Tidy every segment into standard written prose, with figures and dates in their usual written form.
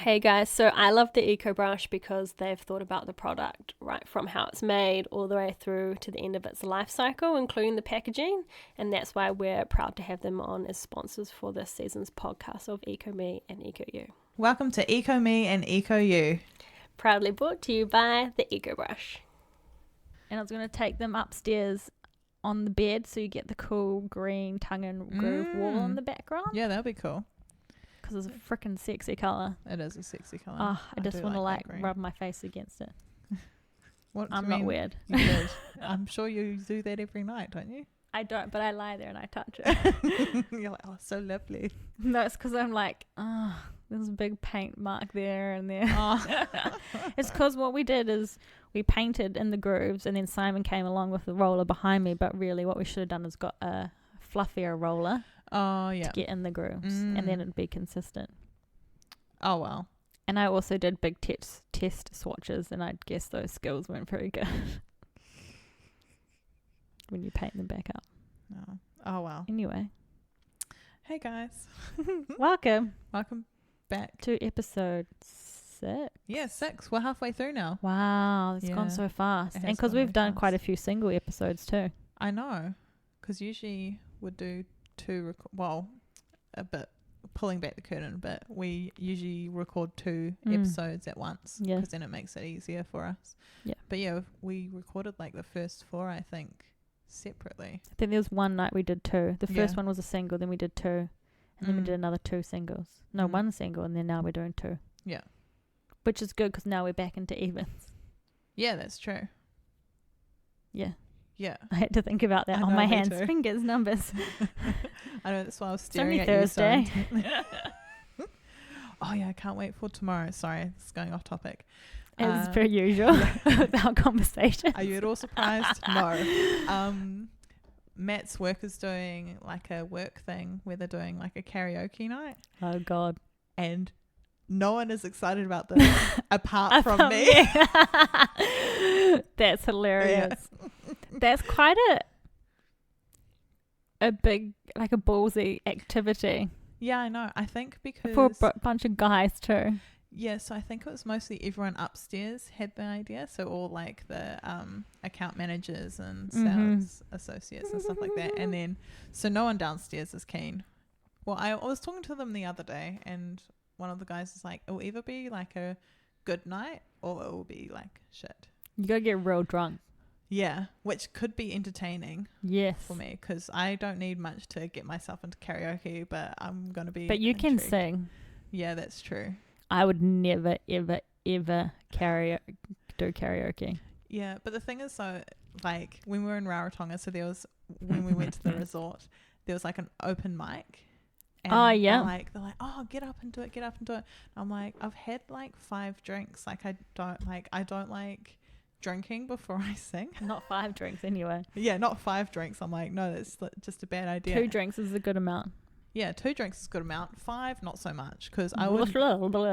Hey guys, so I love the Eco Brush because they've thought about the product right from how it's made all the way through to the end of its life cycle, including the packaging, and that's why we're proud to have them on as sponsors for this season's podcast of Eco Me and Eco You. Welcome to Eco Me and Eco You. Proudly brought to you by the Eco Brush. And I was going to take them upstairs on the bed so you get the cool green tongue and groove wall in the background. Yeah, that'll be cool. Because it's a freaking sexy colour. It is a sexy colour. Oh, I just do want to that green. rub my face against it. What do I'm you not mean weird. You did? I'm sure you do that every night, don't you? I don't, but I lie there and I touch it. You're like, oh, so lovely. No, it's because I'm like, oh, there's a big paint mark there and there. Oh. It's because what we did is we painted in the grooves and then Simon came along with the roller behind me, but really what we should have done is got a fluffier roller Oh, yeah. to get in the grooves and then it'd be consistent. Oh, well. And I also did big test swatches, and I guess those skills weren't very good when you paint them back up. No. Oh, well. Anyway, Hey, guys. welcome Welcome back. to episode 6. Yeah, 6. We're halfway through now. Wow, it's gone Yeah, so fast. it And has because gone we've really done fast. quite a few single episodes too. I know. Because usually we'd do 2, a bit, pulling back the curtain a bit, we usually record 2 episodes at once. Yeah. Because then it makes it easier for us. Yeah. But yeah, we recorded like the first 4, I think, separately. I think there was one night we did 2. The first Yeah. one was a single, then we did 2. And then we did another 2 singles. No, Mm. 1 single, and then now we're doing 2. Yeah. Which is good because now we're back into evens. Yeah, that's true. Yeah. Yeah. I had to think about that I on know, my me hands, too. fingers, numbers. I know, that's why I was It's staring only at you so Thursday. intently. Oh yeah, I can't wait for tomorrow. Sorry, this is going off topic. As per usual with our conversation. Are you at all surprised? No. Matt's work is doing like a work thing where they're doing like a karaoke night, Oh God. and no one is excited about this apart from me. That's hilarious. That's quite a big, like a ballsy activity Yeah, I know. I think because for a bunch of guys too. yeah, so I think it was mostly everyone upstairs had the idea. So all like the account managers and sales associates and stuff like that. And then, so no one downstairs is keen. Well, I was talking to them the other day, and one of the guys is like, it will either be like a good night or it will be like shit. You gotta get real drunk. Yeah, which could be entertaining Yes. for me because I don't need much to get myself into karaoke, but I'm going to be But you can intrigued. sing. Yeah, that's true. I would never, ever, ever do karaoke. Yeah, but the thing is, so like when we were in Rarotonga, so there was when we went to the resort, there was like an open mic. And Oh, yeah. they're like, oh, get up and do it, get up and do it. And I'm like, I've had like 5 drinks. Like I don't like drinking before I sing. Not 5 drinks anyway. Yeah, not 5 drinks. I'm like, no, that's just a bad idea. 2 drinks is a good amount. Yeah, 2 drinks is a good amount. 5, not so much, because I I would.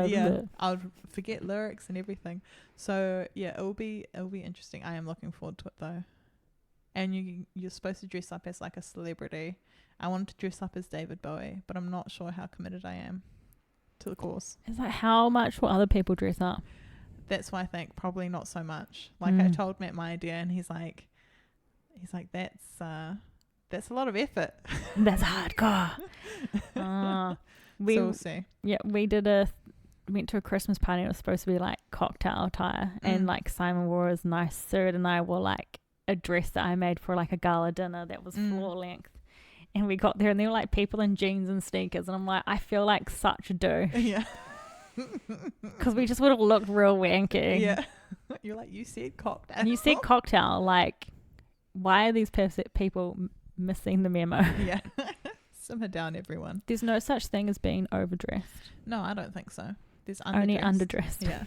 Yeah, I would forget lyrics and everything. So yeah, it'll be interesting. I am looking forward to it though. And you're supposed to dress up as like a celebrity. I wanted to dress up as David Bowie, but I'm not sure how committed I am to the course. It's like, how much will other people dress up? That's why I think probably not so much. Like I told Matt my idea, and he's like that's a lot of effort. That's hardcore. So we'll see. Yeah, we went to a Christmas party and it was supposed to be like cocktail attire and like Simon wore his nice suit and I wore like a dress that I made for like a gala dinner that was floor length. And we got there and there were like people in jeans and sneakers and I'm like, I feel like such a douche. Yeah. Because we just would have looked real wanky. Yeah. You're like, you said cocktail. And you said cocktail, like, why are these people missing the memo? Yeah. Simmer down, everyone. There's no such thing as being overdressed. No, I don't think so. There's Only underdressed. Yeah.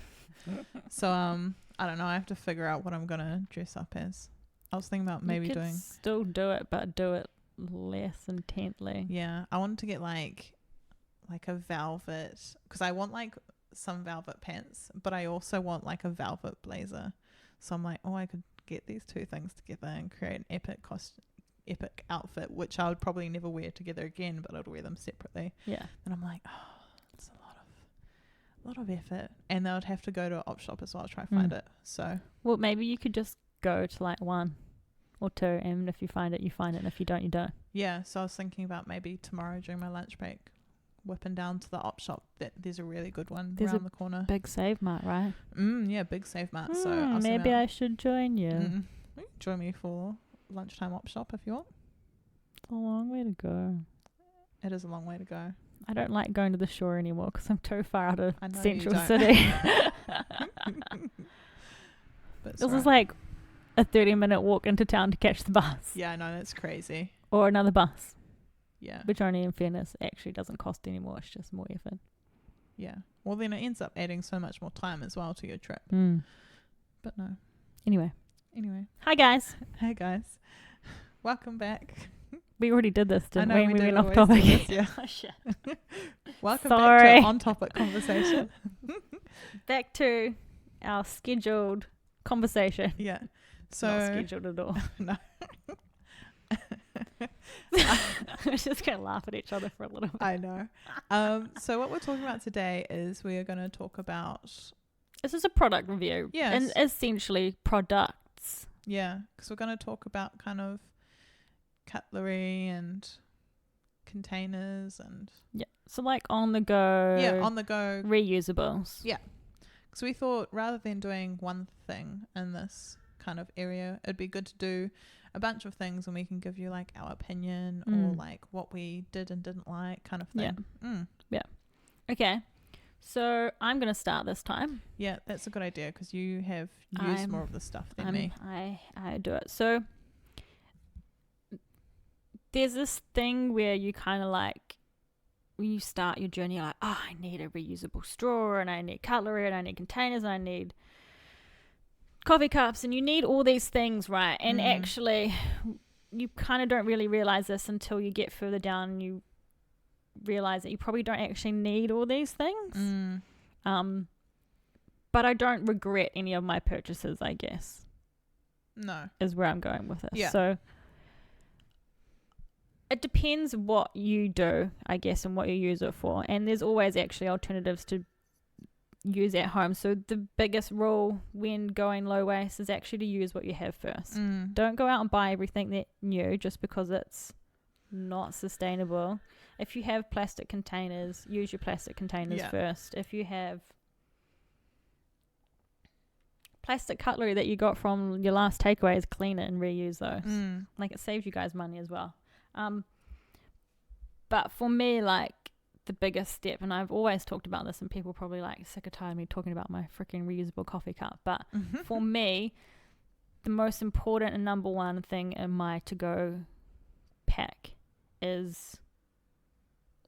So I don't know. I have to figure out what I'm gonna dress up as. I was thinking about maybe you could doing. still do it, but do it less intently. Yeah, I wanted to get like a velvet, because I want like some velvet pants, but I also want like a velvet blazer. So I'm like, oh, I could get these 2 things together and create an epic outfit, which I would probably never wear together again, but I'd wear them separately. Yeah. And I'm like, oh, it's a a lot of effort, and they would have to go to an op shop as well to try to find it. So Well, maybe you could just go to like 1 or 2, and if you find it, you find it, and if you don't, you don't. yeah, so I was thinking about maybe tomorrow during my lunch break, whipping down to the op shop. That there's a really good one around the corner. Big Save Mart, right? Yeah, big Save Mart. So I'll maybe I should join you. You can join me for lunchtime op shop if you want. It's a long way to go. It is a long way to go. I don't like going to the shore anymore because I'm too far out of I know you Central don't. City. But it's This is alright. like a 30-minute walk into town to catch the bus. Yeah, I know, that's crazy. Or another bus, Yeah. which only in fairness actually doesn't cost anymore. It's just more effort. Yeah. Well, then it ends up adding so much more time as well to your trip. But no. Anyway. Hi guys. Hey guys. Welcome back. We already did this, didn't I know we? we We did went off always do topic. this, yeah. Oh shit. Welcome Sorry. back to On Topic Conversation. Back to our scheduled conversation. Yeah. Not So scheduled at all. no. We're just going to laugh at each other for a little bit. I know. So what we're talking about today is we are going to talk about This is a product review. Yes. And essentially products. because we're going to talk about kind of cutlery and containers and Yeah. So like on the go. on the go. Reusables. Yeah. Because we thought rather than doing one thing in this kind of area, it'd be good to do a bunch of things, and we can give you like our opinion or like what we did and didn't like kind of thing. Yeah. Okay. So I'm going to start this time. Yeah, that's a good idea because you have used more of the stuff than me. I do it. So there's this thing where you kind of like, when you start your journey, you're like, oh, I need a reusable straw, and I need cutlery, and I need containers, and I need coffee cups, and you need all these things, right? And actually, you kind of don't really realize this until you get further down and you realize that you probably don't actually need all these things. But I don't regret any of my purchases, I guess. No. Is where I'm going with this. Yeah. So it depends what you do, I guess, and what you use it for. And there's always actually alternatives to use at home. So the biggest rule when going low waste is actually to use what you have first. Don't go out and buy everything that new just because it's not sustainable. If you have plastic containers, use your plastic containers first. If you have plastic cutlery that you got from your last takeaways, clean it and reuse those. Like, it saves you guys money as well. But for me, like, the biggest step, and I've always talked about this, and people probably like sick or tired of me talking about my freaking reusable coffee cup, but for me, the most important and number one thing in my to-go pack is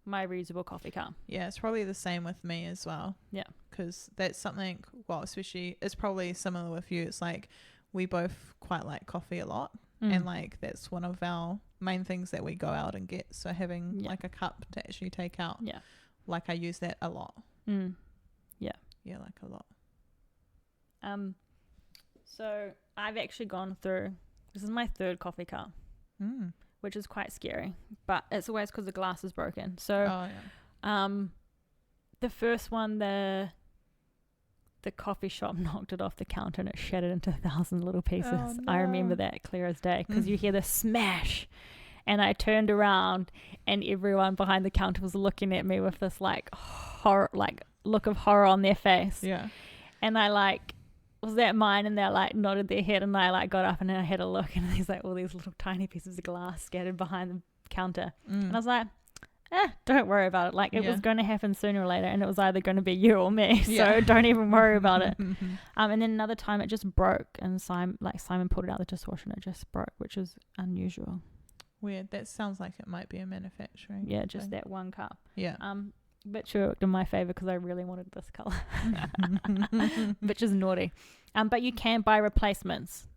my reusable coffee cup. Yeah, it's probably the same with me as well. Yeah. Because that's something, well, especially, it's probably similar with you. It's like we both quite like coffee a lot. And like that's one of our main things that we go out and get. So having like a cup to actually take out. Yeah. Like I use that a lot. Yeah. Yeah, like a lot. So I've actually gone through, this is my third coffee cup, which is quite scary, but it's always because the glass is broken. So the first one, the coffee shop knocked it off the counter and it shattered into 1,000 little pieces. Oh, no. I remember that clear as day because you hear the smash, and I turned around and everyone behind the counter was looking at me with this like horror, like look of horror on their face. Yeah. And I like, was that mine? And they like nodded their head, and I like got up and I had a look, and there's like all these little tiny pieces of glass scattered behind the counter. And I was like, don't worry about it. Like, it was going to happen sooner or later, and it was either going to be you or me. So don't even worry about it. And then another time it just broke, and Simon pulled it out of the dishwasher and it just broke, which is unusual. Weird. That sounds like it might be a manufacturing. Yeah, just thing. that one cup. Yeah. Which worked in my favor because I really wanted this color, which is naughty. But you can buy replacements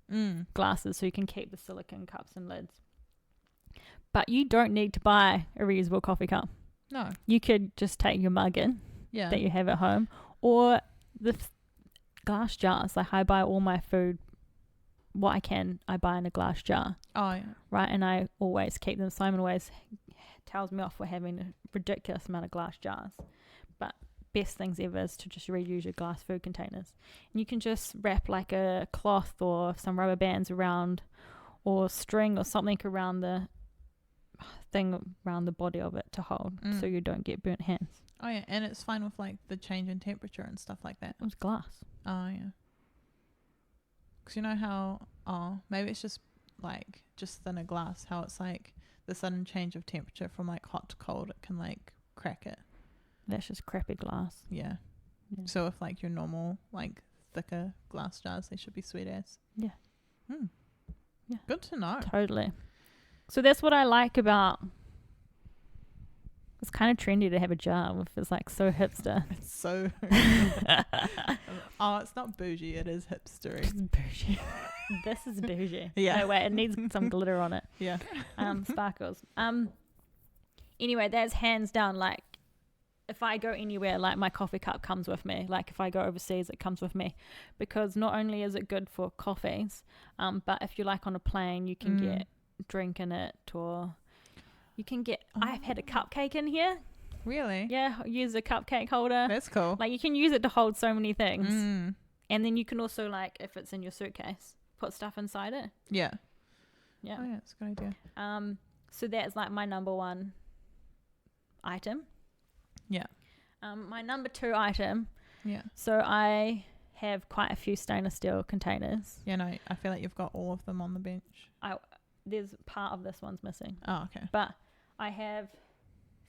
glasses, so you can keep the silicone cups and lids. But you don't need to buy a reusable coffee cup. No. You could just take your mug in that you have at home, or the glass jars. Like, I buy all my food, what I can, I buy in a glass jar. Oh, yeah. Right, and I always keep them. Simon always tells me off for having a ridiculous amount of glass jars. But best things ever is to just reuse your glass food containers. And you can just wrap like a cloth or some rubber bands around, or string or something around the thing around the body of it to hold, so you don't get burnt hands. Oh yeah, and it's fine with like the change in temperature and stuff like that. It was glass. Oh yeah. Because you know how, maybe it's just like just thinner glass, how it's like the sudden change of temperature from like hot to cold, it can like crack it. That's just crappy glass. Yeah. So if like your normal like thicker glass jars, they should be sweet as. Yeah. Yeah. Good to know. Totally. So that's what I like about. It's kind of trendy to have a jar if it's like so hipster. It's so. Oh, it's not bougie. It is hipstery. It's bougie. This is bougie. Yeah. No, wait, it needs some glitter on it. Yeah. Sparkles. Anyway, that's hands down. Like, if I go anywhere, like my coffee cup comes with me. Like if I go overseas, it comes with me, because not only is it good for coffees, but if you're like on a plane, you can get drink in it, or you can get. I've had a cupcake in here. Really? Yeah, use a cupcake holder. That's cool. Like you can use it to hold so many things, and then you can also, like, if it's in your suitcase, put stuff inside it. Yeah. Yeah. Oh yeah, it's a good idea. So that's like my number one item. Yeah. My number two item. Yeah. So I have quite a few stainless steel containers. Yeah, no, I feel like you've got all of them on the bench. There's part of this one's missing. Oh, okay. But I have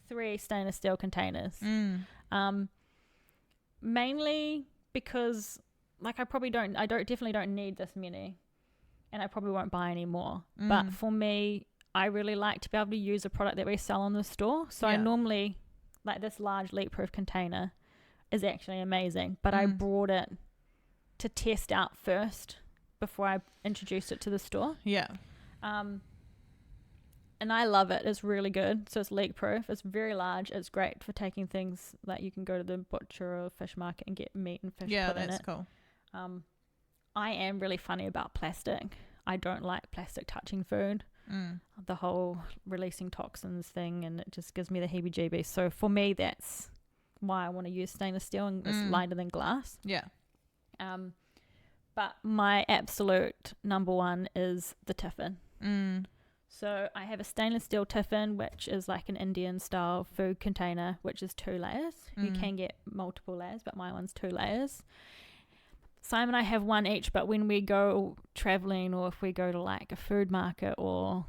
3 stainless steel containers. Mainly because, like, I definitely don't need this many, and I probably won't buy any more. But for me, I really like to be able to use a product that we sell on the store. So I normally, like, this large leak-proof container is actually amazing, but I brought it to test out first before I introduced it to the store. Yeah. And I love it. It's really good. So it's leak proof. It's very large. It's great for taking things like you can go to the butcher or fish market and get meat and fish put in it. Yeah, that's cool. I am really funny about plastic. I don't like plastic touching food. The whole releasing toxins thing, and it just gives me the heebie-jeebies. So for me, that's why I want to use stainless steel, and it's lighter than glass. Yeah. But my absolute number one is the tiffin. So I have a stainless steel tiffin, which is like an Indian style food container, which is 2 layers. You can get multiple layers, but my one's 2 layers. Simon and I have one each, but when we go traveling, or if we go to like a food market or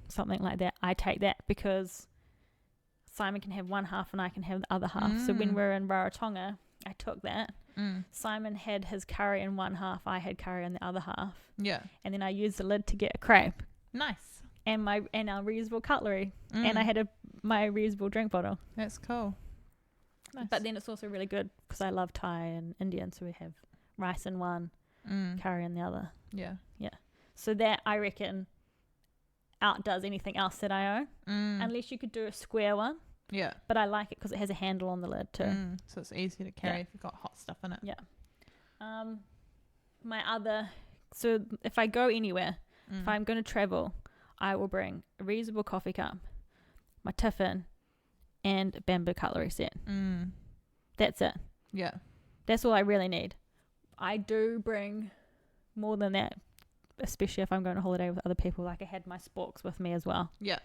something like that, I take that, because Simon can have one half and I can have the other half. So when we're in Rarotonga, I took that. Simon had his curry in one half, I had curry in the other half. Yeah. And then I used the lid to get a crepe. Nice. And our reusable cutlery. And I had my reusable drink bottle. That's cool. Nice. But then it's also really good because I love Thai and Indian, so we have rice in one, curry in the other. Yeah. Yeah. So that, I reckon, outdoes anything else that I own. Unless you could do a square one. Yeah. But I like it because it has a handle on the lid too. So it's easy to carry if you've got hot stuff in it. Yeah. So if I go anywhere, if I'm going to travel, I will bring a reusable coffee cup, my tiffin, and a bamboo cutlery set. That's it. Yeah. That's all I really need. I do bring more than that, especially if I'm going on holiday with other people. Like I had my sporks with me as well. Yeah.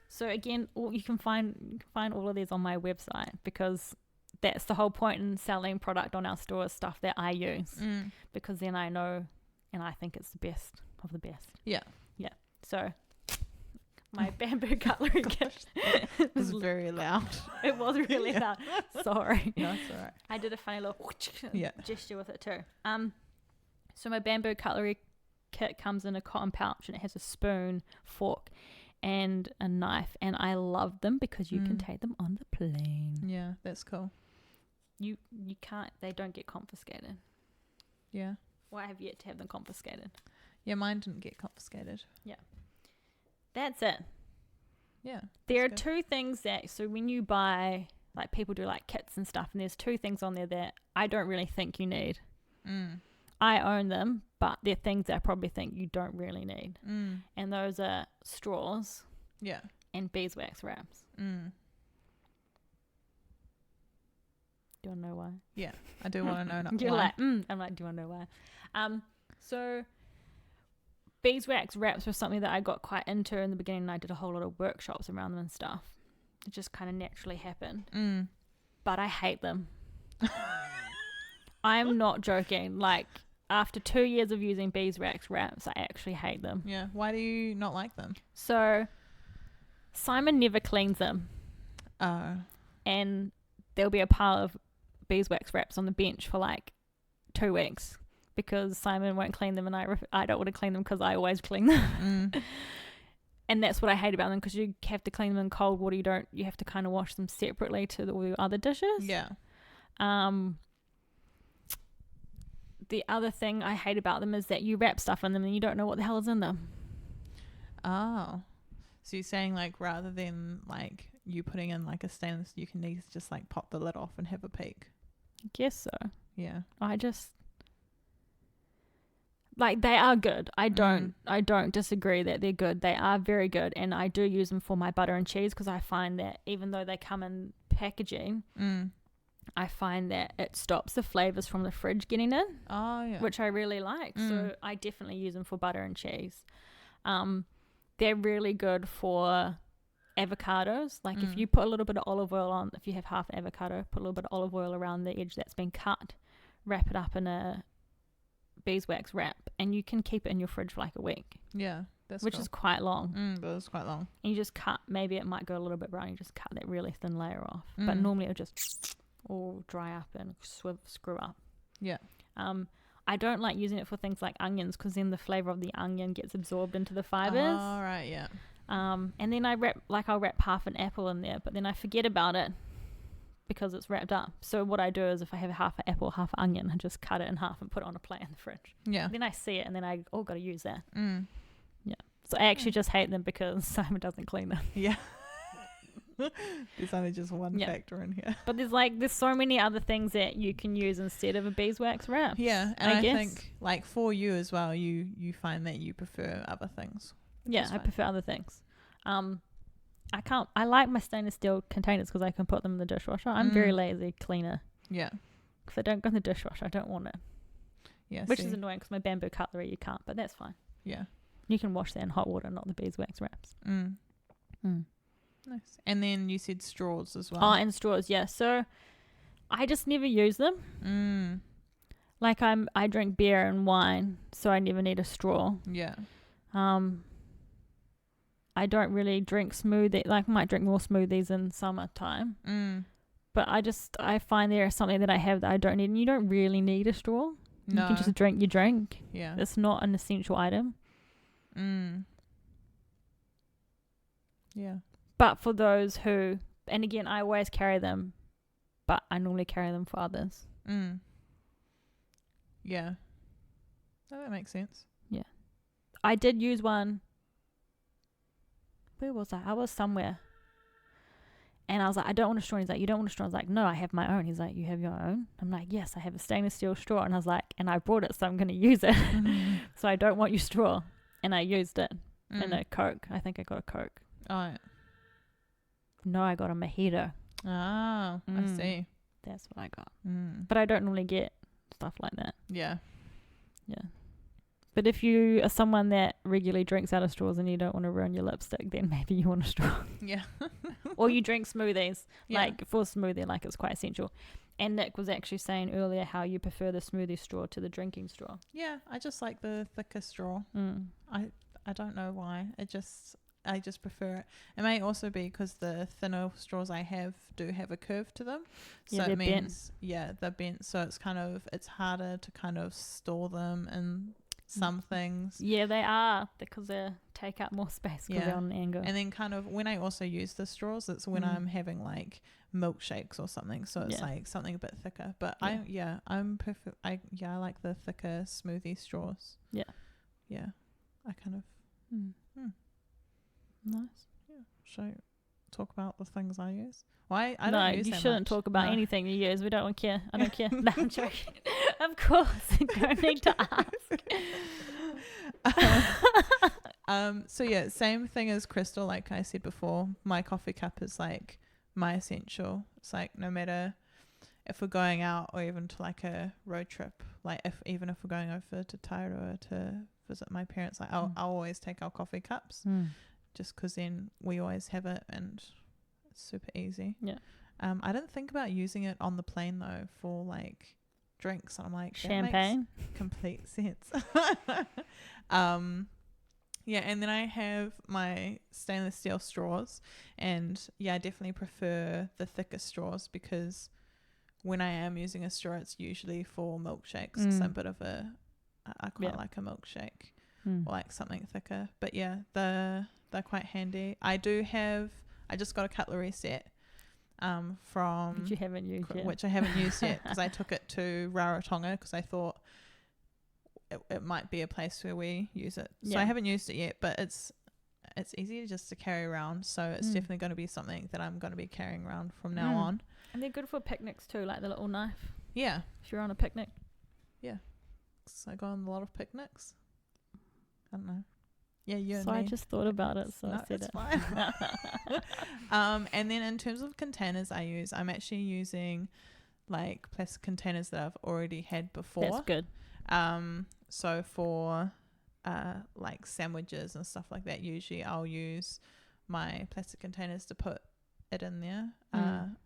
So again, you can find all of these on my website, because that's the whole point in selling product on our store, is stuff that I use, because then I know and I think it's the best of the best. Yeah. Yeah. So my bamboo cutlery kit was very loud. It was really loud. Sorry. No, it's all right. I did a funny little gesture with it too. So my bamboo cutlery kit comes in a cotton pouch, and it has a spoon, fork, and a knife, and I love them because you can take them on the plane. Yeah, that's cool. You can't. They don't get confiscated. Yeah. Well, I have yet to have them confiscated. Yeah, mine didn't get confiscated. Yeah. That's it. Yeah. There are 2 things that, so when you buy, like, people do like kits and stuff, and there's 2 things on there that I don't really think you need. I own them, but they're things that I probably think you don't really need. And those are straws. Yeah. And beeswax wraps. Do you want to know why? Yeah, I do want to know. Not You're why. like, I'm like, do you want to know why? So beeswax wraps were something that I got quite into in the beginning, and I did a whole lot of workshops around them and stuff. It just kind of naturally happened. But I hate them. I am not joking. Like, after 2 years of using beeswax wraps, I actually hate them. Yeah. Why do you not like them? So Simon never cleans them. Oh. And there'll be a pile of beeswax wraps on the bench for like 2 weeks because Simon won't clean them, and I don't want to clean them because I always clean them. And that's what I hate about them, because you have to clean them in cold water. You have to kind of wash them separately to all your other dishes. Yeah. The other thing I hate about them is that you wrap stuff in them and you don't know what the hell is in them. Oh. So you're saying, like, rather than like you putting in like a stainless, you can just like pop the lid off and have a peek. I guess so. Yeah. I just like, they are good. I don't disagree that they're good. They are very good, and I do use them for my butter and cheese, because I find that even though they come in packaging, I find that it stops the flavors from the fridge getting in. Oh yeah. Which I really like. So I definitely use them for butter and cheese. They're really good for avocados. Like, if you put a little bit of olive oil on, if you have half an avocado, put a little bit of olive oil around the edge that's been cut, wrap it up in a beeswax wrap, and you can keep it in your fridge for like a week. Yeah, that's which cool. is quite long. That is quite long. And you just cut, maybe it might go a little bit brown, you just cut that really thin layer off. But normally it'll just all dry up and screw up. Yeah. I don't like using it for things like onions, because then the flavor of the onion gets absorbed into the fibers. Oh, right, yeah. And then I'll wrap half an apple in there, but then I forget about it because it's wrapped up. So what I do is, if I have half an apple, half an onion, I just cut it in half and put it on a plate in the fridge. Yeah. Then I see it, and then I got to use that. Yeah. So I actually just hate them because Simon doesn't clean them. Yeah. There's only just one factor in here. But there's so many other things that you can use instead of a beeswax wrap. Yeah, and I think, like, for you as well, you find that you prefer other things. Yeah, I prefer other things. I like my stainless steel containers because I can put them in the dishwasher. I'm very lazy cleaner. Yeah. If I don't go in the dishwasher, I don't want it. Yeah. Which is annoying, because my bamboo cutlery you can't, but that's fine. Yeah. You can wash that in hot water, not the beeswax wraps. Nice. And then you said straws as well. Oh, and straws, yeah. So I just never use them. Like, I drink beer and wine, so I never need a straw. Yeah. I don't really drink smoothie. Like, I might drink more smoothies in summertime. But I find there is something that I have that I don't need. And you don't really need a straw. No. You can just drink your drink. Yeah. It's not an essential item. Yeah. But for those who, and again, I always carry them, but I normally carry them for others. Yeah. Oh, that makes sense. Yeah. I did use one. Where was I? I was somewhere. And I was like, I don't want a straw. And he's like, you don't want a straw? I was like, no, I have my own. He's like, you have your own? I'm like, yes, I have a stainless steel straw. And I was like, and I brought it, so I'm going to use it. So I don't want your straw. And I used it in a Coke. I think I got a Coke. Oh, yeah. No, I got a mojito. Oh, I see. That's what I got. But I don't normally get stuff like that. Yeah. Yeah. But if you are someone that regularly drinks out of straws and you don't want to ruin your lipstick, then maybe you want a straw. Yeah. Or you drink smoothies. Yeah. Like, for smoothie, like, it's quite essential. And Nick was actually saying earlier how you prefer the smoothie straw to the drinking straw. Yeah, I just like the thicker straw. I don't know why. I just prefer it. It may also be because the thinner straws I do have a curve to them. So it means, they're bent. So it's harder to kind of store them in some things. Yeah, they are, because they take up more space because they're on an angle. And then kind of when I also use the straws, it's when I'm having like milkshakes or something. So it's like something a bit thicker. But I'm perfect. I like the thicker smoothie straws. Yeah. Yeah. I kind of. Nice. Yeah. Should I talk about the things I use? Well, I don't use that much. No, you shouldn't talk about anything you use. We don't care. I don't care. No, I'm joking. Of course. You don't need to ask. So yeah, same thing as Krystal. Like I said before, my coffee cup is like my essential. It's like, no matter if we're going out or even to like a road trip, like if we're going over to Tairua to visit my parents, like I'll always take our coffee cups just because then we always have it and it's super easy. Yeah. I didn't think about using it on the plane though for like drinks. I'm like, champagne. that makes complete sense. Yeah, and then I have my stainless steel straws, and yeah, I definitely prefer the thicker straws because when I am using a straw, it's usually for milkshakes. Because I'm a bit of I quite like a milkshake or like something thicker. But yeah, they're quite handy. I just got a cutlery set from Which you haven't used yet. Which I haven't used yet because I took it to Rarotonga because I thought it might be a place where we use it. So I haven't used it yet, but it's easy just to carry around. So it's definitely going to be something that I'm going to be carrying around from now on. And they're good for picnics too, like the little knife. Yeah. If you're on a picnic. Yeah. So I go on a lot of picnics. I don't know. Yeah, you and so me. I just thought about it, so No, I said it's it. fine. And then in terms of containers I'm actually using like plastic containers that I've already had before. That's good. So for like sandwiches and stuff like that, usually I'll use my plastic containers to put it in there.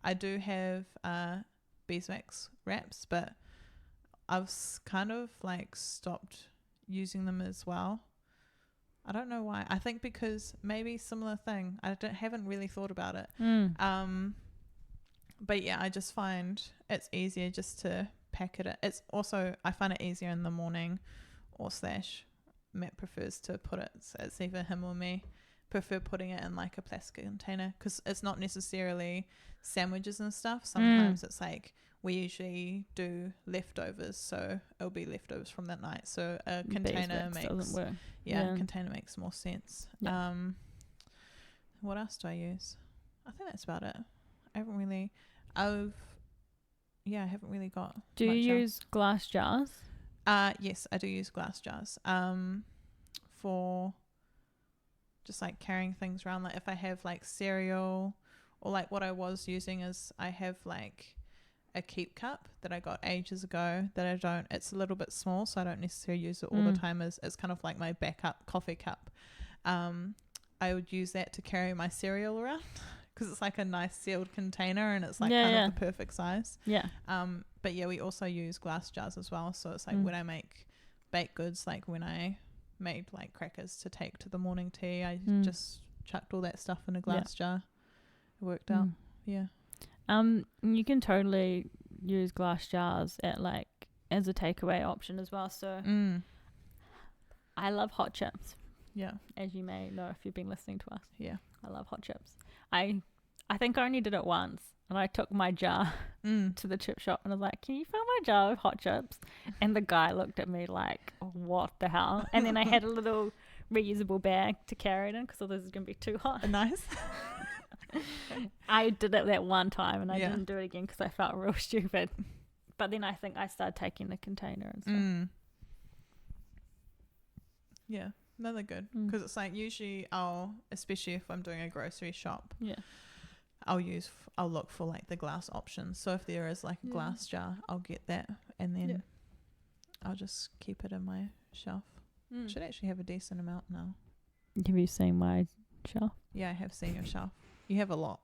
I do have beeswax wraps, but I've kind of like stopped using them as well. I don't know why. I think because maybe similar thing. Haven't really thought about it. But yeah, I just find it's easier just to pack it. It's also, I find it easier in the morning or / Matt prefers to put it, so it's either him or me, prefer putting it in like a plastic container because it's not necessarily sandwiches and stuff. Sometimes it's like we usually do leftovers, so it'll be leftovers from that night. So a container container makes more sense. Yeah. What else do I use? I think that's about it. I haven't really got. Do you use glass jars? Yes, I do use glass jars. For just like carrying things around. Like if I have like cereal, or like what I was using is I have like a keep cup that I got ages ago that I don't. It's a little bit small, so I don't necessarily use it all the time. It's kind of like my backup coffee cup. I would use that to carry my cereal around. Because it's like a nice sealed container and it's like of the perfect size. Yeah. But yeah, we also use glass jars as well. So it's like when I make baked goods, like when I made like crackers to take to the morning tea, I just chucked all that stuff in a glass jar. It worked out. Yeah. You can totally use glass jars at like as a takeaway option as well. So I love hot chips. Yeah. As you may know if you've been listening to us. Yeah. I love hot chips. I think I only did it once, and I took my jar to the chip shop and I was like, can you fill my jar with hot chips? And the guy looked at me like, what the hell? And then I had a little reusable bag to carry it in because this is going to be too hot. Nice. I did it that one time and I didn't do it again because I felt real stupid. But then I think I started taking the container and stuff. Yeah. No, they're good because it's like usually especially if I'm doing a grocery shop, I'll look for like the glass options. So if there is like a glass jar, I'll get that and then I'll just keep it in my shelf. Should actually have a decent amount now. Have you seen my shelf? Yeah, I have seen your shelf. You have a lot.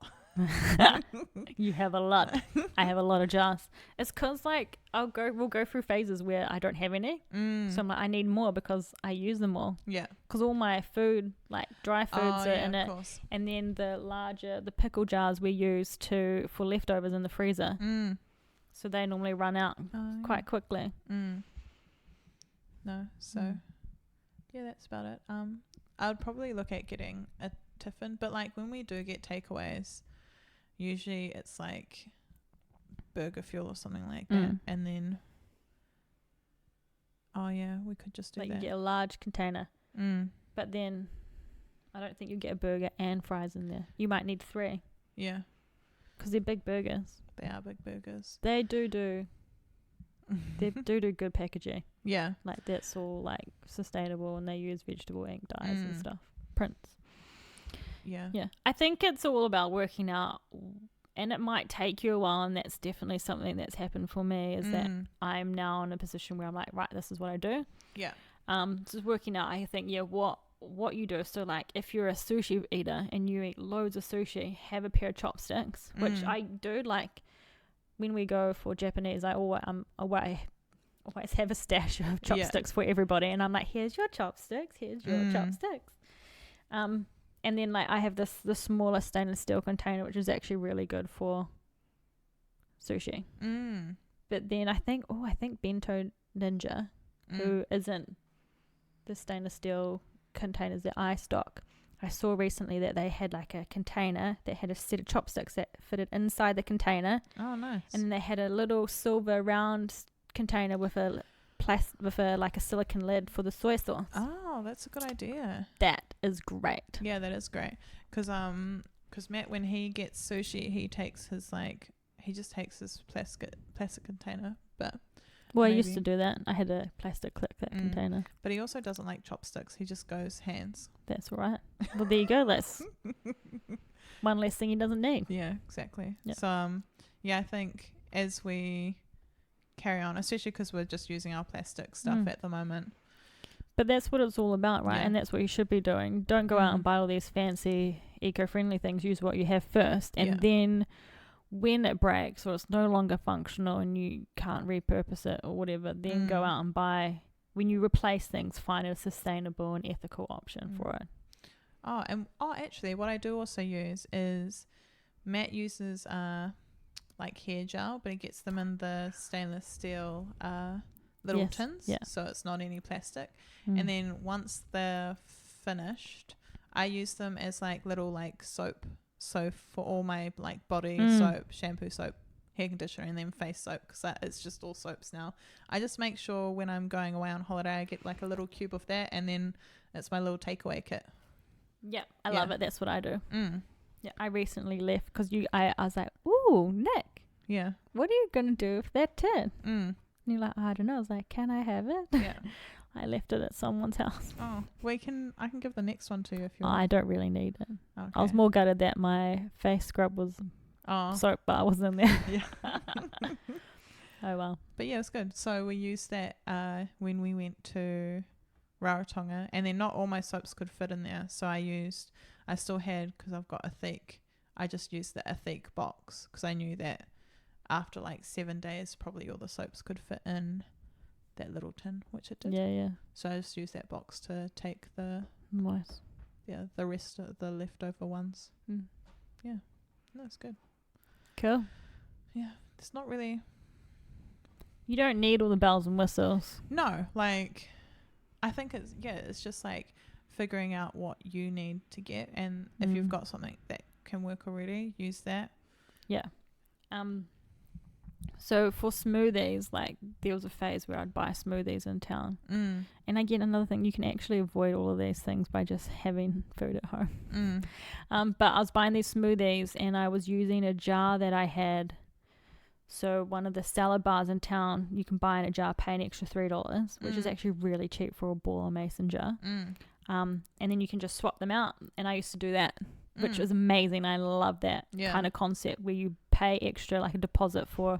You have a lot. I have a lot of jars. It's because like we'll go through phases where I don't have any, so I'm like, I need more because I use them all. Yeah, because all my food, like dry foods, are in it, course. And then the pickle jars we use for leftovers in the freezer. So they normally run out quite quickly. No, so yeah, that's about it. I would probably look at getting a tiffin, but like when we do get takeaways, usually it's like burger fuel or something like that, and then we could just do like that. You get a large container, but then I don't think you get a burger and fries in there. You might need 3. Yeah, because they're big burgers. They are big burgers. They do they do good packaging. Yeah, like that's all like sustainable, and they use vegetable ink dyes and stuff, prints. Yeah. I think it's all about working out and it might take you a while, and that's definitely something that's happened for me, is that I'm now in a position where I'm like, right, this is what I do. Yeah. Just working out, I think, what you do. So like if you're a sushi eater and you eat loads of sushi, have a pair of chopsticks, which I do. Like when we go for Japanese, I always have a stash of chopsticks for everybody, and I'm like, here's your chopsticks, here's your chopsticks. And then like I have the smaller stainless steel container, which is actually really good for sushi. But then I think Bento Ninja, who isn't the stainless steel containers that I stock, I saw recently that they had like a container that had a set of chopsticks that fitted inside the container. Oh, nice. And then they had a little silver round container with a like a silicone lid for the soy sauce. Oh, that's a good idea. That is great. Yeah, that is great. Because Matt, when he gets sushi, he just takes his plastic container, but well, I used to do that. I had a plastic clip that container. But he also doesn't like chopsticks. He just goes hands. That's all right. Well, there you go. That's one less thing he doesn't need. Yeah, exactly. Yep. So, I think as we carry on, especially because we're just using our plastic stuff at the moment. But that's what it's all about, right? Yeah. And that's what you should be doing. Don't go out and buy all these fancy eco-friendly things. Use what you have first, and then when it breaks or it's no longer functional and you can't repurpose it or whatever, then go out and buy. When you replace things, find a sustainable and ethical option for it. Actually, what I do also use is Matt uses like hair gel, but he gets them in the stainless steel little tins, so it's not any plastic. And then once they're finished, I use them as like little like soap. So for all my like body soap, shampoo soap, hair conditioner, and then face soap, because it's just all soaps now. I just make sure when I'm going away on holiday, I get like a little cube of that, and then it's my little takeaway kit. Yeah, I love it. That's what I do. Yeah, I recently left because I was like, ooh, Nick. Yeah. What are you gonna do with that tin? And you're like, I don't know. I was like, can I have it? Yeah. I left it at someone's house. Oh, I can give the next one to you if you want. I don't really need it. Okay. I was more gutted that my face scrub was soap bar was in there. Yeah. Oh well. But yeah, it's good. So we used that when we went to Rarotonga, and then not all my soaps could fit in there, so I still had, because I've got I just used the Athletic box, because I knew that after like 7 days probably all the soaps could fit in that little tin, which it did. Yeah. So I just used that box to take the rest of the leftover ones. Yeah, that's good. Cool. Yeah, it's not really. You don't need all the bells and whistles. No, like I think it's just like figuring out what you need to get, and if you've got something that can work already, use that. Yeah. So for smoothies, like there was a phase where I'd buy smoothies in town. And again, another thing, you can actually avoid all of these things by just having food at home. But I was buying these smoothies and I was using a jar that I had. So one of the salad bars in town, you can buy in a jar, pay an extra $3, which is actually really cheap for a ball or mason jar. And then you can just swap them out. And I used to do that, which was amazing. I love that kind of concept where you pay extra, like a deposit for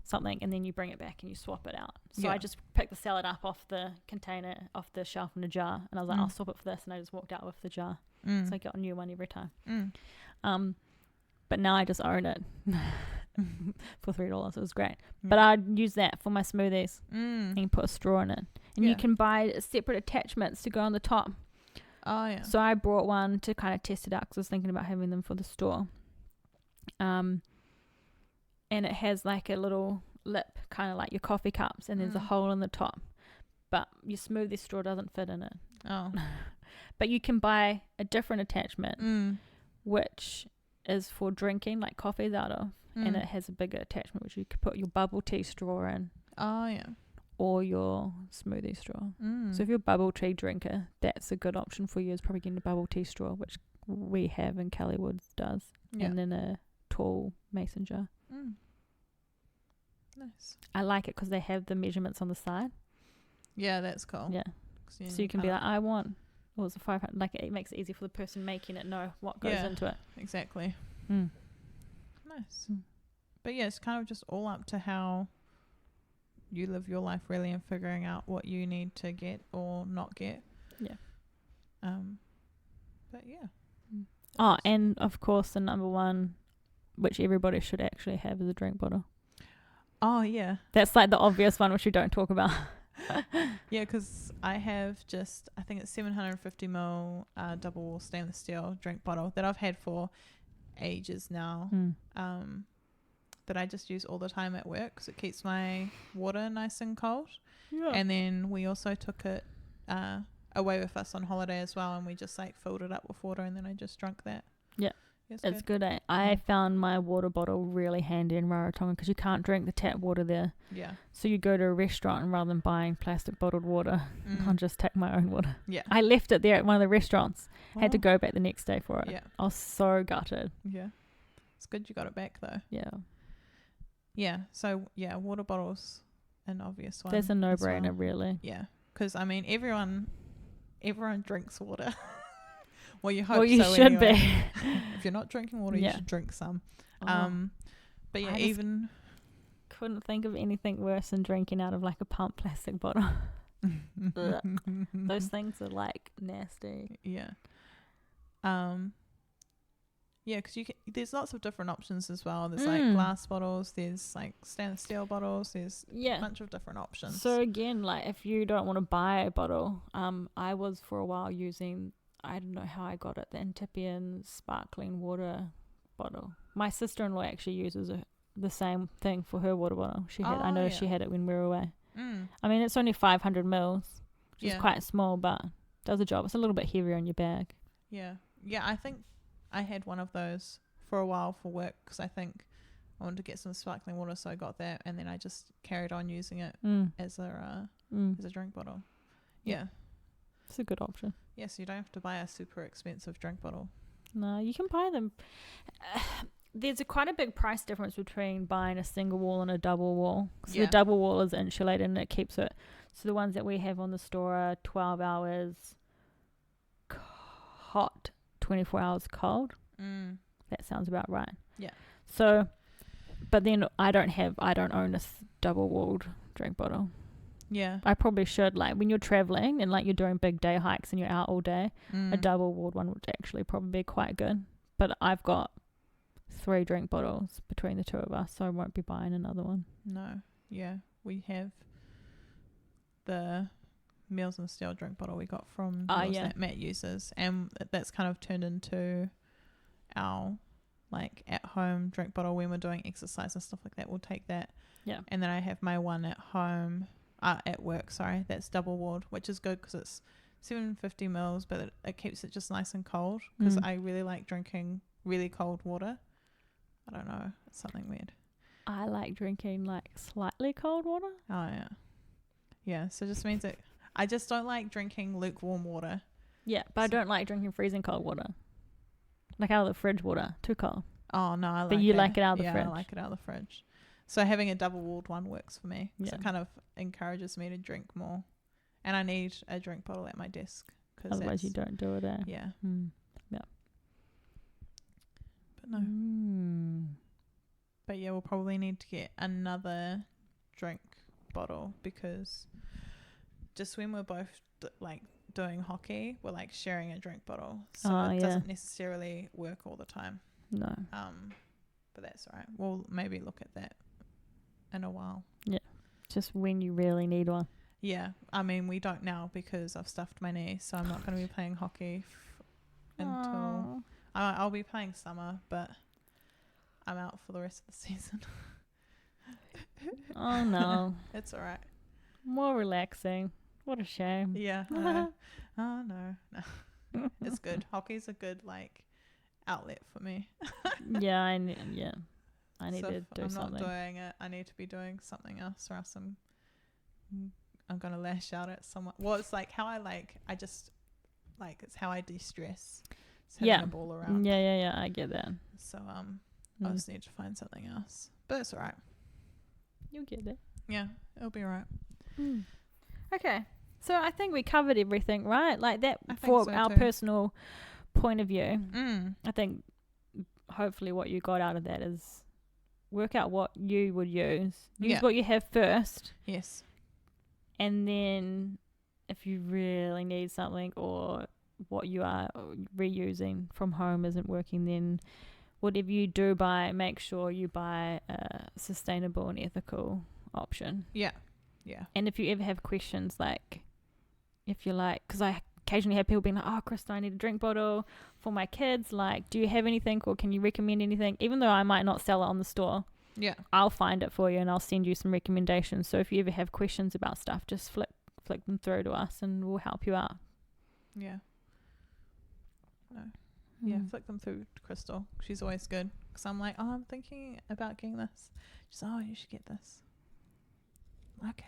something, and then you bring it back and you swap it out. So I just picked the salad up off the container, off the shelf in a jar, and I was like, I'll swap it for this, and I just walked out with the jar. So I got a new one every time. But now I just own it for $3. It was great. But I'd use that for my smoothies and put a straw in it. And you can buy separate attachments to go on the top. Oh, yeah. So I brought one to kind of test it out because I was thinking about having them for the store. And it has like a little lip, kind of like your coffee cups, and there's a hole in the top. But your smoothie straw doesn't fit in it. Oh. But you can buy a different attachment, which is for drinking, like coffee's out of. And it has a bigger attachment, which you could put your bubble tea straw in. Oh, yeah. Or your smoothie straw. So if you're a bubble tea drinker, that's a good option for you, is probably getting a bubble tea straw, which we have and Kelly Woods does. Yeah. And then a tall mason jar. Nice. I like it because they have the measurements on the side. Yeah, that's cool. Yeah. So you can be like, I want, or it's a 500, like it makes it easy for the person making it know what goes into it. Exactly. Nice. Nice. But yeah, it's kind of just all up to how you live your life really, and figuring out what you need to get or not get. Yeah. But yeah. Oh, and of course the number one, which everybody should actually have, is a drink bottle. Oh yeah. That's like the obvious one which you don't talk about. Yeah, because I have I think it's 750ml double wall stainless steel drink bottle that I've had for ages now. That I just use all the time at work because it keeps my water nice and cold. Yeah. And then we also took it away with us on holiday as well, and we just like filled it up with water, and then I just drank that. Yeah. It's good. I Yeah. found my water bottle really handy in Rarotonga because you can't drink the tap water there. Yeah. So you go to a restaurant, and rather than buying plastic bottled water, I'll just take my own water. Yeah. I left it there at one of the restaurants. Had to Oh. go back the next day for it. Yeah. I was so gutted. Yeah. It's good you got it back though. Yeah. Yeah. So yeah, water bottles, an obvious one. That's a as no-brainer, well. really. Yeah. Because I mean, everyone drinks water. Well, you hope Well, you so should anyway. be. If you're not drinking water, Yeah. you should drink some. Oh, But yeah, I just even couldn't think of anything worse than drinking out of like a pump plastic bottle. Those things are like nasty. Yeah. Yeah, because there's lots of different options as well. There's like glass bottles, there's like stainless steel bottles, there's a bunch of different options. So again, like if you don't want to buy a bottle, I was for a while using, I don't know how I got it, the Antipian sparkling water bottle. My sister-in-law actually uses the same thing for her water bottle. She had, I noticed she had it when we were away. I mean, it's only 500 mils, which is quite small, but does the job. It's a little bit heavier in your bag. Yeah. Yeah, I think I had one of those for a while for work because I think I wanted to get some sparkling water, so I got that, and then I just carried on using it as a drink bottle. Yeah. It's a good option. Yes, you don't have to buy a super expensive drink bottle. No, you can buy them. There's quite a big price difference between buying a single wall and a double wall. So the double wall is insulated and it keeps it. So the ones that we have on the store are 12 hours hot, 24 hours cold. That sounds about right. Yeah. So, but then I don't own a double walled drink bottle. Yeah. I probably should. Like when you're traveling and like you're doing big day hikes and you're out all day, a double walled one would actually probably be quite good. But I've got 3 drink bottles between the two of us, so I won't be buying another one. No. Yeah. We have the Meals and Steel drink bottle we got from that Matt uses, and that's kind of turned into our like at home drink bottle when we're doing exercise and stuff like that. We'll take that. Yeah. And then I have my one at home. At work, sorry, that's double walled, which is good because it's 750 mils, but it keeps it just nice and cold because I really like drinking really cold water. I don't know, it's something weird. I like drinking like slightly cold water. Oh yeah, yeah. So it just means that I just don't like drinking lukewarm water. Yeah, but I don't like drinking freezing cold water, like out of the fridge water, too cold. Oh no, I like. But you like it out of the fridge. Yeah, I like it out of the fridge. So having a double walled one works for me. Yeah. So it kind of encourages me to drink more. And I need a drink bottle at my desk. Otherwise you don't do it, eh? Yeah. Yeah. But no. But yeah, we'll probably need to get another drink bottle because just when we're both doing hockey, we're like sharing a drink bottle. So it doesn't necessarily work all the time. No. But that's all right. We'll maybe look at that in a while. Yeah. Just when you really need one. Yeah. I mean, we don't now because I've stuffed my knee, so I'm not going to be playing hockey until... I'll be playing summer, but I'm out for the rest of the season. Oh, no. It's all right. More relaxing. What a shame. Yeah. Oh, no. It's good. Hockey's a good, outlet for me. Yeah, I need to do I'm something. Not doing it. I need to be doing something else, or else I'm gonna lash out at someone. Well, it's like how it's how I de-stress. It's having a ball around. Yeah. I get that. So I just need to find something else, but it's alright. You'll get it. Yeah, it'll be alright. Okay, so I think we covered everything, right? Like that for our personal point of view. I think hopefully what you got out of that is work out what you would use. Use Yeah. what you have first. Yes. And then if you really need something or what you are reusing from home isn't working, then whatever you do buy, make sure you buy a sustainable and ethical option. Yeah. Yeah. And if you ever have questions, like if you're like, because I occasionally have people being like, oh, Krystal, I need a drink bottle for my kids. Like, do you have anything or can you recommend anything? Even though I might not sell it on the store, Yeah. I'll find it for you and I'll send you some recommendations. So if you ever have questions about stuff, just flick them through to us and we'll help you out. Yeah. No. Yeah, Mm. flick them through to Krystal. She's always good. Because I'm like, oh, I'm thinking about getting this. She's like, oh, you should get this. Okay.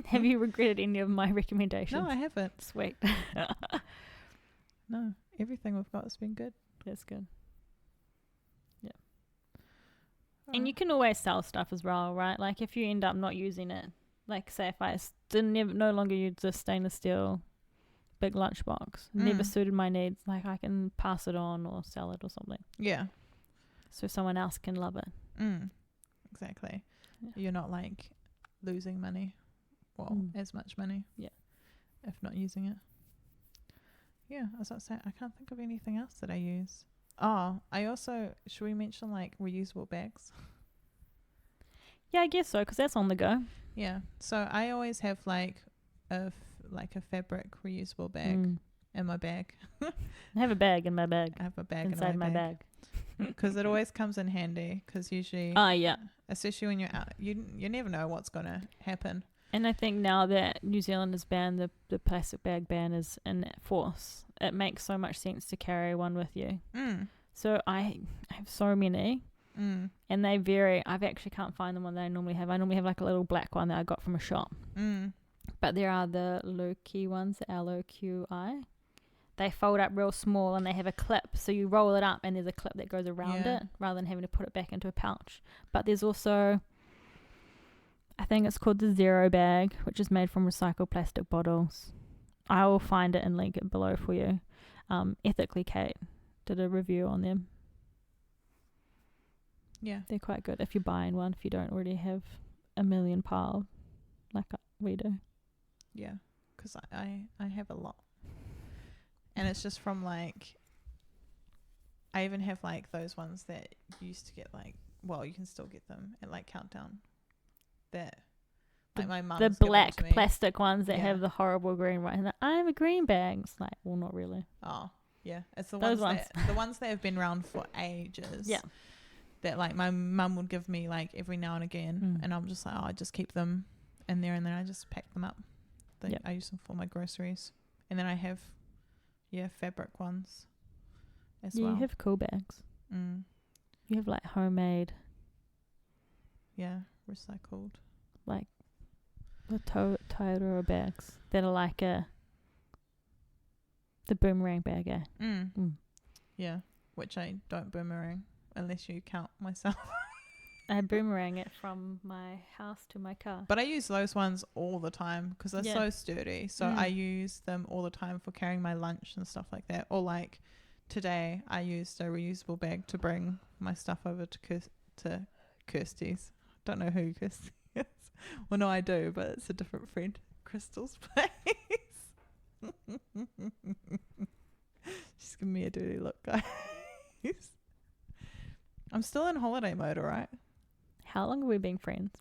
Have you regretted any of my recommendations? No, I haven't. Sweet. No, everything we've got has been good. That's good. Yeah. Alright. And you can always sell stuff as well, right? Like if you end up not using it, like say if I no longer use the stainless steel big lunchbox, never suited my needs, like I can pass it on or sell it or something. Yeah. So someone else can love it. Exactly. Yeah. You're not like losing money. Well, as much money. Yeah. If not using it. Yeah, as I say, I can't think of anything else that I use. Oh, I also, should we mention like reusable bags? Yeah, I guess so, because that's on the go. Yeah. So I always have like a fabric reusable bag in my bag. I have a bag in my bag. I have a bag inside in my bag. Because it always comes in handy. Because usually, Oh, yeah. especially when you're out, you never know what's gonna happen. And I think now that New Zealand has banned the plastic bag ban is in force, it makes so much sense to carry one with you. So I have so many. And they vary. I actually can't find the one that I normally have. I normally have like a little black one that I got from a shop. But there are the Loki ones, LOQI. They fold up real small and they have a clip. So you roll it up and there's a clip that goes around it rather than having to put it back into a pouch. But there's also, I think it's called the Zero bag, which is made from recycled plastic bottles. I will find it and link it below for you. Ethically Kate did a review on them. Yeah. They're quite good if you're buying one, if you don't already have a million piled like we do. Yeah. Because I have a lot. And it's just from like, I even have like those ones that you used to get like, well, you can still get them at like Countdown. That like my mum's The given black to me. plastic ones that have the horrible green right. And like, I have a green bag. It's like, well, not really. Oh, yeah. It's the Those ones that the ones that have been around for ages. Yeah. That like my mum would give me like every now and again, and I'm just like, oh, I just keep them in there, and then I just pack them up. I use them for my groceries, and then I have fabric ones as well. You have cool bags. You have like homemade, recycled, like the Toyota bags that are like the boomerang bag. Yeah, which I don't boomerang unless you count myself. I boomerang it from my house to my car. But I use those ones all the time because they're so sturdy. So I use them all the time for carrying my lunch and stuff like that. Or like today, I used a reusable bag to bring my stuff over to Kirsty's. Don't know who Kirsty is. Well, no, I do, but it's a different friend. Krystal's place. She's giving me a dirty look, guys. I'm still in holiday mode, alright? How long have we been friends?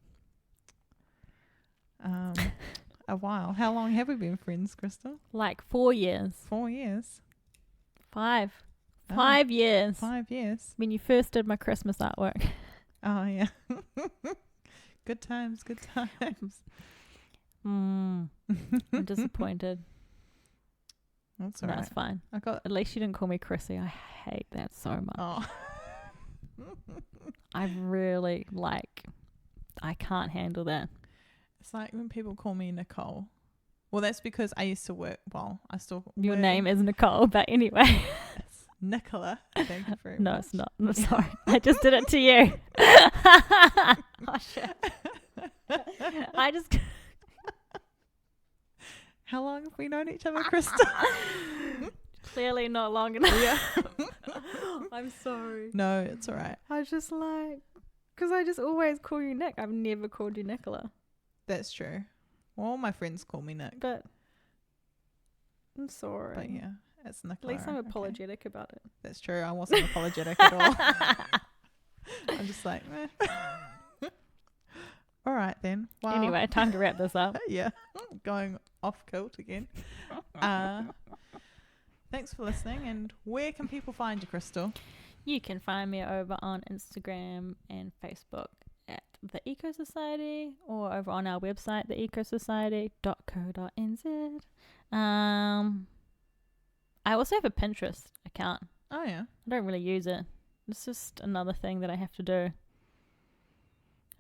A while. How long have we been friends, Krystal? Like 4 years. 4 years. 5. Oh, 5 years. 5 years. When you first did my Christmas artwork. Oh, yeah. Good times, good times. I'm disappointed. That's alright. That's fine. I got. At least you didn't call me Chrissy. I hate that so much. Oh. I really I can't handle that. It's like when people call me Nicole. Well, that's because I used to work. Well, I still. Your work. name is Nicole, but anyway. It's Nicola. Thank you very much. No, it's not. I'm sorry. I just did it to you. Oh, shit. I just. How long have we known each other, Krystal? Clearly not long enough. Yeah. I'm sorry. No, it's alright. I was just like, Because I just always call you Nick. I've never called you Nicola. That's true. Well, all my friends call me Nick. But I'm sorry. But yeah, it's At Nicola. least I'm okay. apologetic about it. That's true. I wasn't apologetic at all. I'm just like, meh. All right then. Well, Anyway, time to wrap this up. yeah, going off kilt again. Thanks for listening. And where can people find you, Krystal? You can find me over on Instagram and Facebook at The Eco Society, or over on our website, theecosociety.co.nz. I also have a Pinterest account. Oh yeah. I don't really use it. It's just another thing that I have to do.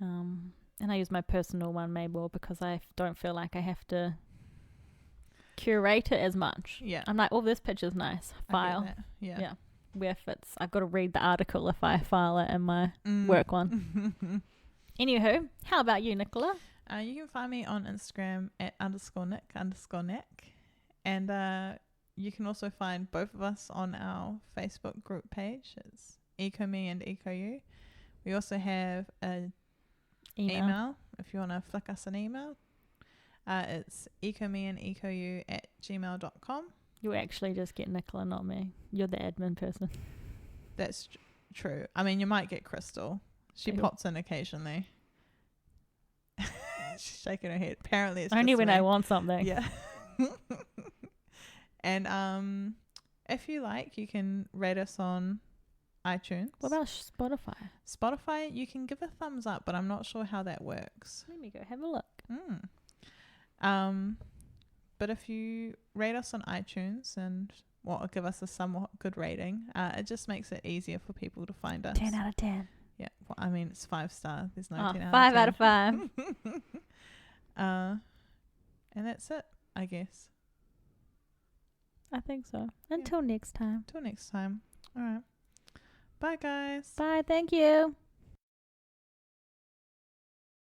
And I use my personal one maybe more because I don't feel like I have to curate it as much. Yeah. I'm like, oh, this picture's nice. I get File. that. Yeah. Yeah. Where fits. I've got to read the article if I file it in my work one. Anywho, how about you, Nicola? You can find me on Instagram at _Nick_Nick. And you can also find both of us on our Facebook group page. It's EcoMe and EcoYou. We also have a email if you want to flick us an email. It's ecomeandecoyou@gmail.com. You actually just get Nicola, not me. You're the admin person. That's true. I mean, you might get Krystal. She Ew. pops in occasionally. She's shaking her head. Apparently it's Only just when me. I want something. Yeah. And if you like, you can rate us on iTunes. What about Spotify? Spotify, you can give a thumbs up, but I'm not sure how that works. Let me go have a look. But if you rate us on iTunes and give us a somewhat good rating, it just makes it easier for people to find us. 10 out of 10. Yeah, well, I mean, it's 5-star. There's no 10 out 5 of 10. out of 5. And that's it, I guess. I think so. Until next time. Till next time. All right. Bye, guys. Bye. Thank you.